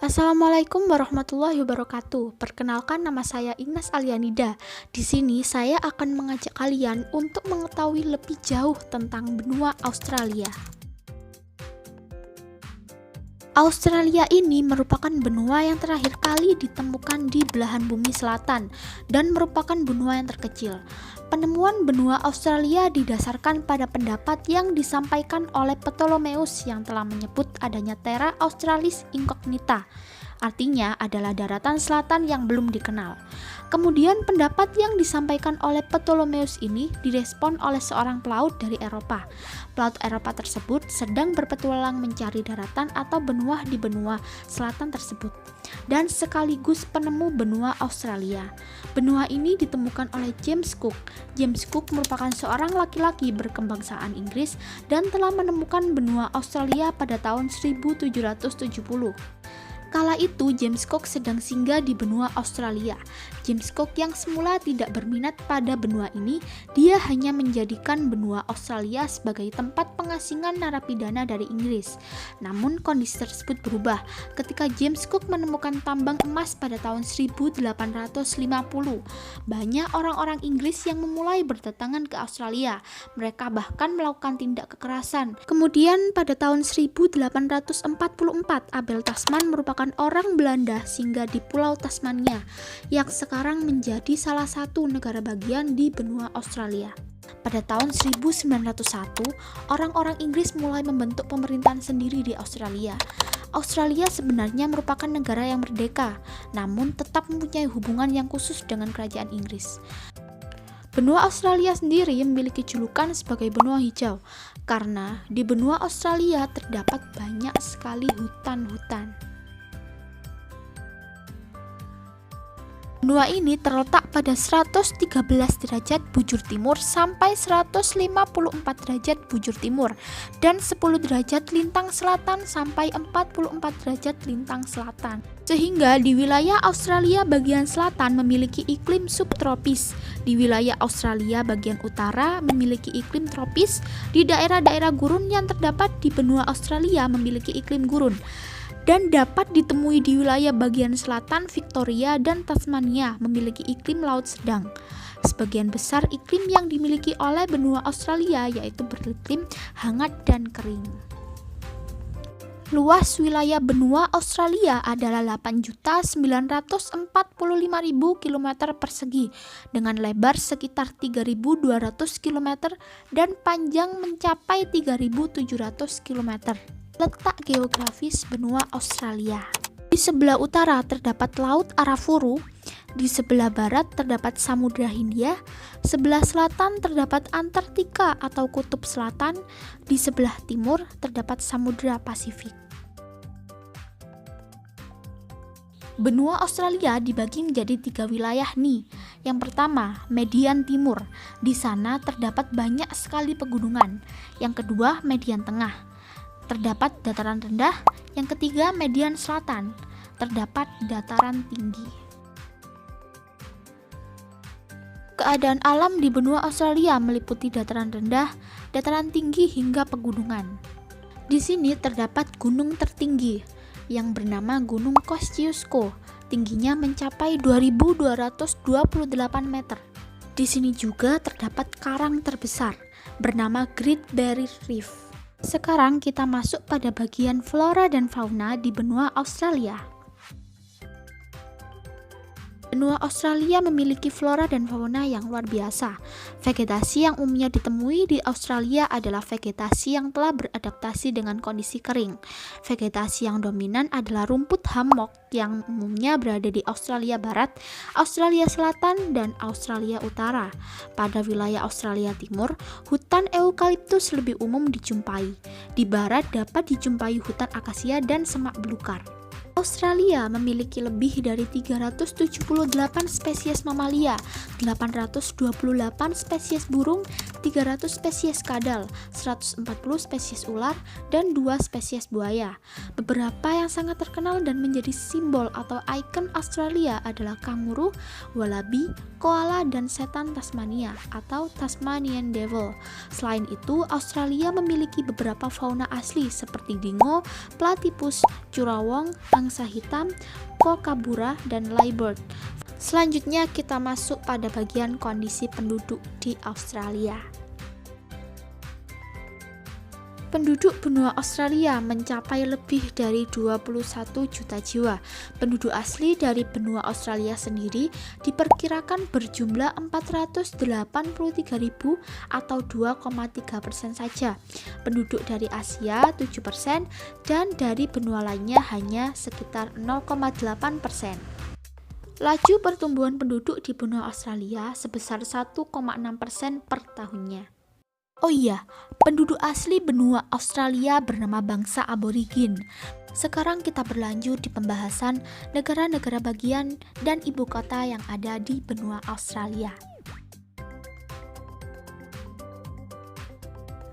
Assalamualaikum warahmatullahi wabarakatuh. Perkenalkan, nama saya Ignas Alianida. Di sini saya akan mengajak kalian untuk mengetahui lebih jauh tentang benua Australia. Australia ini merupakan benua yang terakhir kali ditemukan di belahan bumi selatan dan merupakan benua yang terkecil. Penemuan benua Australia didasarkan pada pendapat yang disampaikan oleh Ptolemeus yang telah menyebut adanya Terra Australis Incognita, artinya adalah daratan selatan yang belum dikenal. Kemudian pendapat yang disampaikan oleh Ptolemeus ini direspon oleh seorang pelaut dari Eropa. Pelaut Eropa tersebut sedang berpetualang mencari daratan atau benua di benua selatan tersebut, dan sekaligus penemu benua Australia. Benua ini ditemukan oleh James Cook. James Cook merupakan seorang laki-laki berkebangsaan Inggris dan telah menemukan benua Australia pada tahun 1770. Kala itu James Cook sedang singgah di benua Australia. James Cook yang semula tidak berminat pada benua ini, dia hanya menjadikan benua Australia sebagai tempat pengasingan narapidana dari Inggris. Namun kondisi tersebut berubah ketika James Cook menemukan tambang emas pada tahun 1850. Banyak orang-orang Inggris yang memulai berdatangan ke Australia. Mereka bahkan melakukan tindak kekerasan. Kemudian pada tahun 1844, Abel Tasman merupakan orang Belanda singgah di Pulau Tasmania yang sekarang menjadi salah satu negara bagian di benua Australia. Pada tahun 1901, orang-orang Inggris mulai membentuk pemerintahan sendiri di Australia. Australia sebenarnya merupakan negara yang merdeka, namun tetap mempunyai hubungan yang khusus dengan kerajaan Inggris. Benua Australia sendiri memiliki julukan sebagai benua hijau, karena di benua Australia terdapat banyak sekali hutan-hutan. Benua ini terletak pada 113 derajat bujur timur sampai 154 derajat bujur timur dan 10 derajat lintang selatan sampai 44 derajat lintang selatan. Sehingga di wilayah Australia bagian selatan memiliki iklim subtropis. Di wilayah Australia bagian utara memiliki iklim tropis. Di daerah-daerah gurun yang terdapat di benua Australia memiliki iklim gurun, dan dapat ditemui di wilayah bagian selatan Victoria dan Tasmania memiliki iklim laut sedang. Sebagian besar iklim yang dimiliki oleh benua Australia yaitu beriklim hangat dan kering. Luas wilayah benua Australia adalah 8.945.000 km persegi dengan lebar sekitar 3.200 km dan panjang mencapai 3.700 km. Letak geografis benua Australia. Di sebelah utara terdapat Laut Arafuru, di sebelah barat terdapat Samudra Hindia, sebelah selatan terdapat Antartika atau Kutub Selatan, di sebelah timur terdapat Samudra Pasifik. Benua Australia dibagi menjadi 3 wilayah nih. Yang pertama, median timur. Di sana terdapat banyak sekali pegunungan. Yang kedua, median tengah. Terdapat dataran rendah. Yang ketiga, median selatan. Terdapat dataran tinggi. Keadaan alam di benua Australia meliputi dataran rendah, dataran tinggi hingga pegunungan. Di sini terdapat gunung tertinggi yang bernama Gunung Kosciuszko. Tingginya mencapai 2.228 meter. Di sini juga terdapat karang terbesar bernama Great Barrier Reef. Sekarang kita masuk pada bagian flora dan fauna di benua Australia. Benua Australia memiliki flora dan fauna yang luar biasa. Vegetasi yang umumnya ditemui di Australia adalah vegetasi yang telah beradaptasi dengan kondisi kering. Vegetasi yang dominan adalah rumput hammock yang umumnya berada di Australia Barat, Australia Selatan, dan Australia Utara. Pada wilayah Australia Timur, hutan eukaliptus lebih umum dijumpai. Di barat dapat dijumpai hutan akasia dan semak belukar. Australia memiliki lebih dari 378 spesies mamalia, 828 spesies burung, 300 spesies kadal, 140 spesies ular, dan 2 spesies buaya. Beberapa yang sangat terkenal dan menjadi simbol atau ikon Australia adalah kanguru, wallaby, koala, dan setan Tasmania atau Tasmanian Devil. Selain itu, Australia memiliki beberapa fauna asli seperti dingo, platypus, Curawong, Angsa Hitam, Kokabura, dan Lyrebird. Selanjutnya kita masuk pada bagian kondisi penduduk di Australia. Penduduk benua Australia mencapai lebih dari 21 juta jiwa. Penduduk asli dari benua Australia sendiri diperkirakan berjumlah 483.000 atau 2,3% saja. Penduduk dari Asia 7% dan dari benua lainnya hanya sekitar 0,8%. Laju pertumbuhan penduduk di benua Australia sebesar 1,6% per tahunnya. Oh iya, penduduk asli benua Australia bernama bangsa aborigin. Sekarang kita berlanjut di pembahasan negara-negara bagian dan ibu kota yang ada di benua Australia.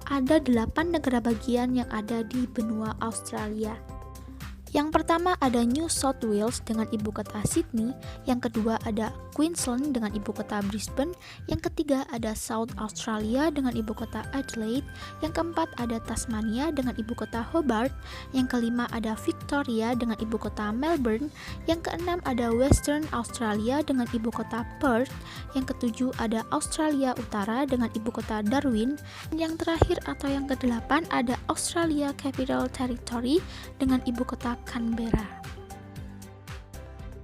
Ada 8 negara bagian yang ada di benua Australia. Yang pertama ada New South Wales dengan ibu kota Sydney, yang kedua ada Queensland dengan ibu kota Brisbane, yang ketiga ada South Australia dengan ibu kota Adelaide, yang keempat ada Tasmania dengan ibu kota Hobart, yang kelima ada Victoria dengan ibu kota Melbourne, yang keenam ada Western Australia dengan ibu kota Perth, yang ketujuh ada Australia Utara dengan ibu kota Darwin, yang terakhir atau yang kedelapan ada Australia Capital Territory dengan ibu kota Canberra.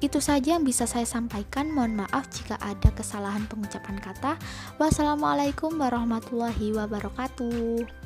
Itu saja yang bisa saya sampaikan. Mohon maaf jika ada kesalahan pengucapan kata. Wassalamualaikum warahmatullahi wabarakatuh.